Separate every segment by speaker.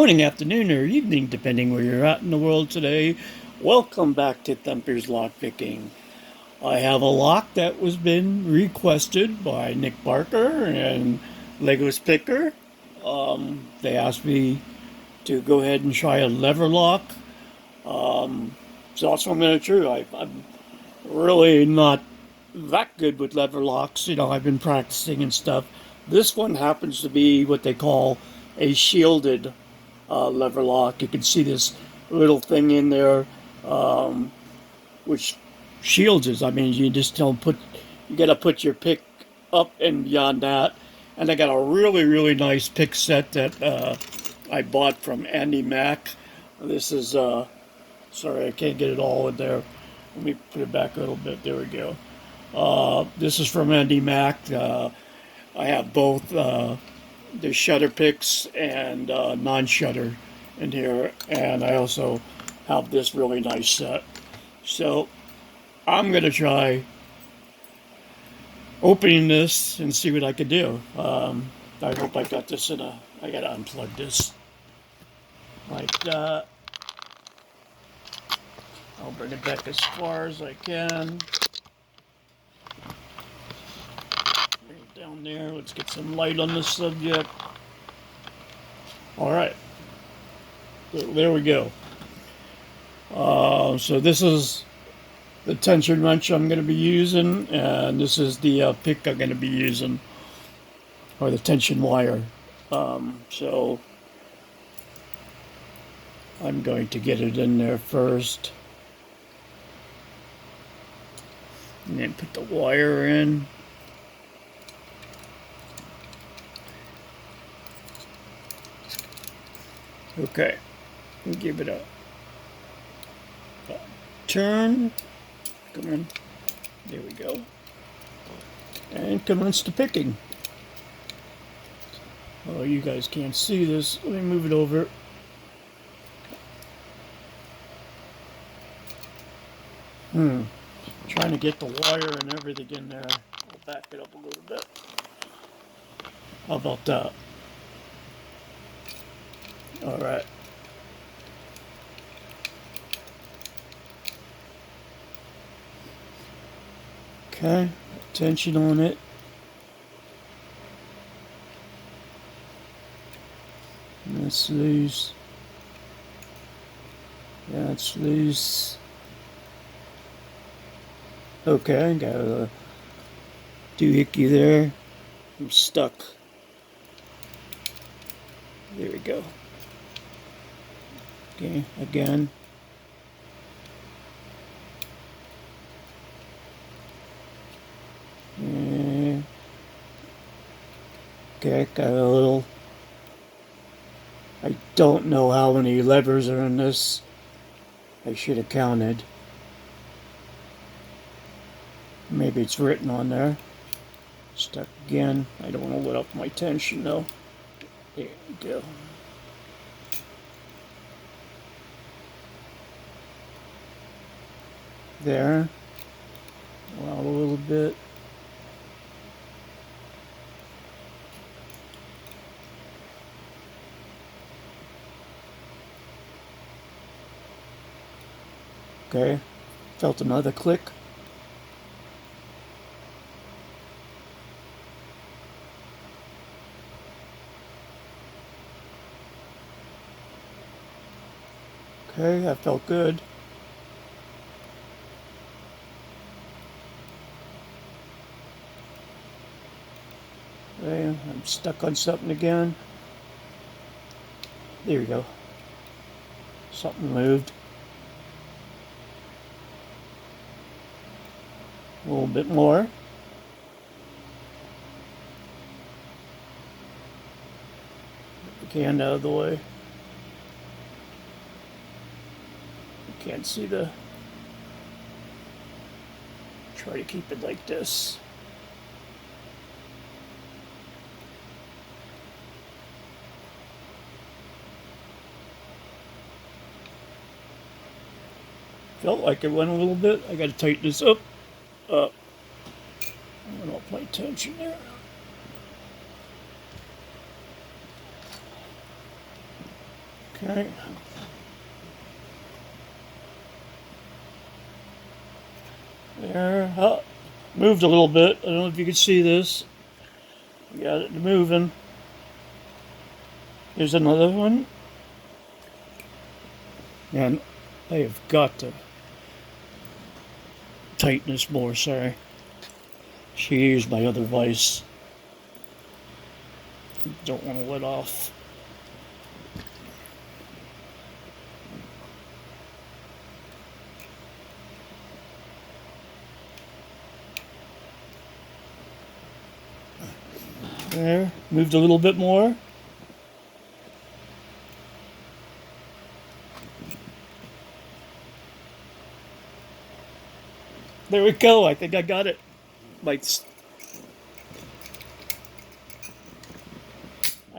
Speaker 1: morning, afternoon, or evening, depending where you're at in the world today. Welcome back to Thumper's Lockpicking. I have a lock that was been requested by Nick Barker and Legos Picker. They asked me to go ahead and try a lever lock. So that's what I'm going to try. I'm really not that good with lever locks. I've been practicing and stuff. This one happens to be what they call a shielded lever lock. You can see this little thing in there, which shields it. I mean, you just don't put, you got to put your pick up and beyond that. And I got a really, really nice pick set that I bought from Andy Mack. This is, sorry, I can't get it all in there. Let me put it back a little bit. There we go. This is from Andy Mack. I have both the shutter picks and non-shutter in here, and I also have this really nice set. So I'm gonna try opening this and see what I can do. I hope I got this in a. I gotta unplug this like that. I'll bring it back as far as I can. Bring it down there. Let's get some light on this subject. All right. There we go. So this is the tension wrench I'm going to be using, and this is the pick I'm going to be using, or the tension wire. So I'm going to get it in there first, and then put the wire in. Okay, and give it a turn. Come on. There we go. And commence the picking. Oh, you guys can't see this. Let me move it over. Trying to get the wire and everything in there. I'll back it up a little bit. How about that? All right. Okay, tension on it. That's loose. That's loose. Okay, got a doohickey there. I'm stuck. There we go. Okay, again. Okay, got a little. I don't know how many levers are in this. I should have counted. Maybe it's written on there. Stuck again. I don't want to let up my tension though. There we go. There. Well, a little bit. Okay. Felt another click. Okay, that felt good. Okay, I'm stuck on something again. There we go. Something moved. A little bit more. Get the can out of the way. Can't see the. Try to keep it like this. Felt like it went a little bit. I got to tighten this up. I'm gonna up my tension there. Okay. There. Oh, moved a little bit. I don't know if you can see this. We got it moving. Here's another one. And I have got to tighten this more, sorry. She used my other vise. Don't want to let off. There, moved a little bit more. There we go. I think I got it. I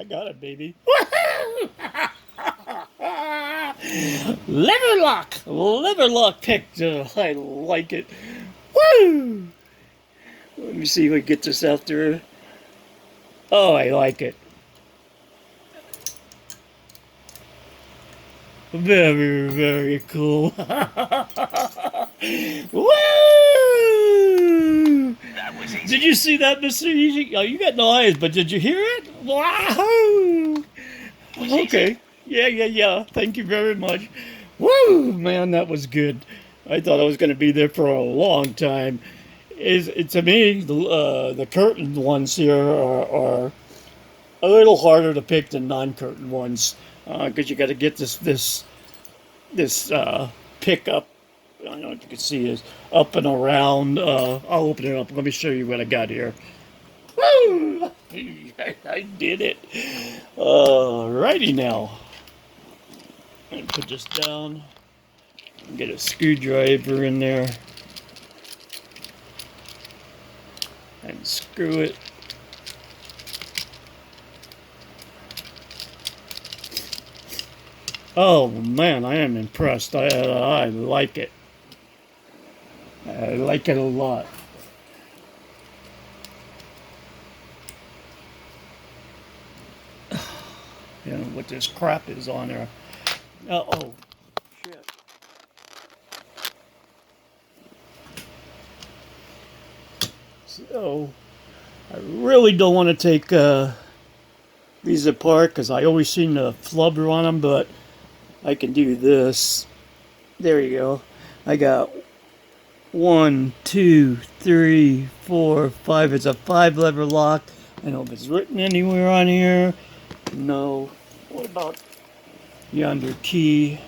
Speaker 1: got it, baby. Lever lock pick. I like it. Woo! Let me see if I get this out there. Oh, I like it. Very, very cool. Woo! Did you see that, Mr. Easy? Oh, you got no eyes, but did you hear it? Wow! Okay. Yeah. Thank you very much. Woo! Man, that was good. I thought I was going to be there for a long time. To me, the curtain ones here are a little harder to pick than non-curtain ones because you got to get this pick up. I don't know if you can see is up and around. I'll open it up. Let me show you what I got here. Woo! I did it. Alrighty now. I'm gonna put this down. Get a screwdriver in there and screw it. Oh man, I am impressed. I like it. I like it a lot. You know what this crap is on there. Oh, shit. So, I really don't want to take these apart because I always seem to flubber on them, but I can do this. There you go. I got 1, 2, 3, 4, 5. It's a 5-lever lock. I don't know if it's written anywhere on here. No. What about yonder key?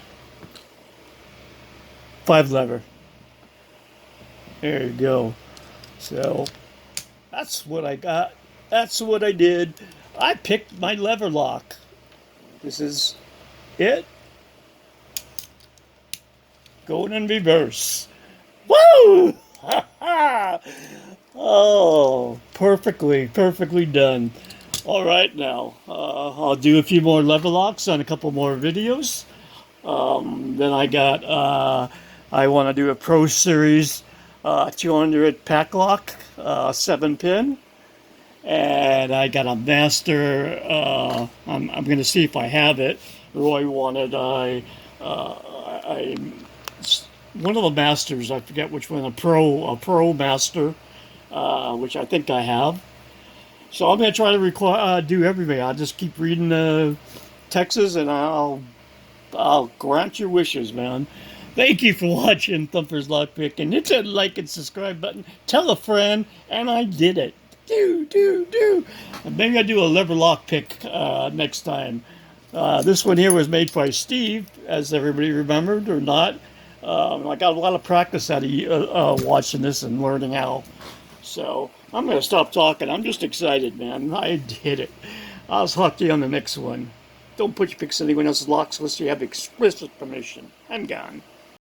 Speaker 1: 5-lever. There you go. So that's what I got. That's what I did. I picked my lever lock. This is it. Going in reverse. Woo! Oh, perfectly done. All right, now I'll do a few more lever locks on a couple more videos. Then I want to do a Pro Series 200 pack lock, 7-pin. And I got a master. I'm going to see if I have it. Roy wanted one of the masters. I forget which one. A pro master, which I think I have. So I'm going to try to do everything. I'll just keep reading the texts, and I'll grant your wishes, man. Thank you for watching Thumper's Lockpicking. Hit that like and subscribe button. Tell a friend, and I did it. Do. And maybe I'll do a lever lock pick next time. This one here was made by Steve, as everybody remembered or not. I got a lot of practice out of watching this and learning how. So I'm going to stop talking. I'm just excited, man. I did it. I'll talk to you on the next one. Don't put your picks in anyone else's locks unless you have explicit permission. I'm gone.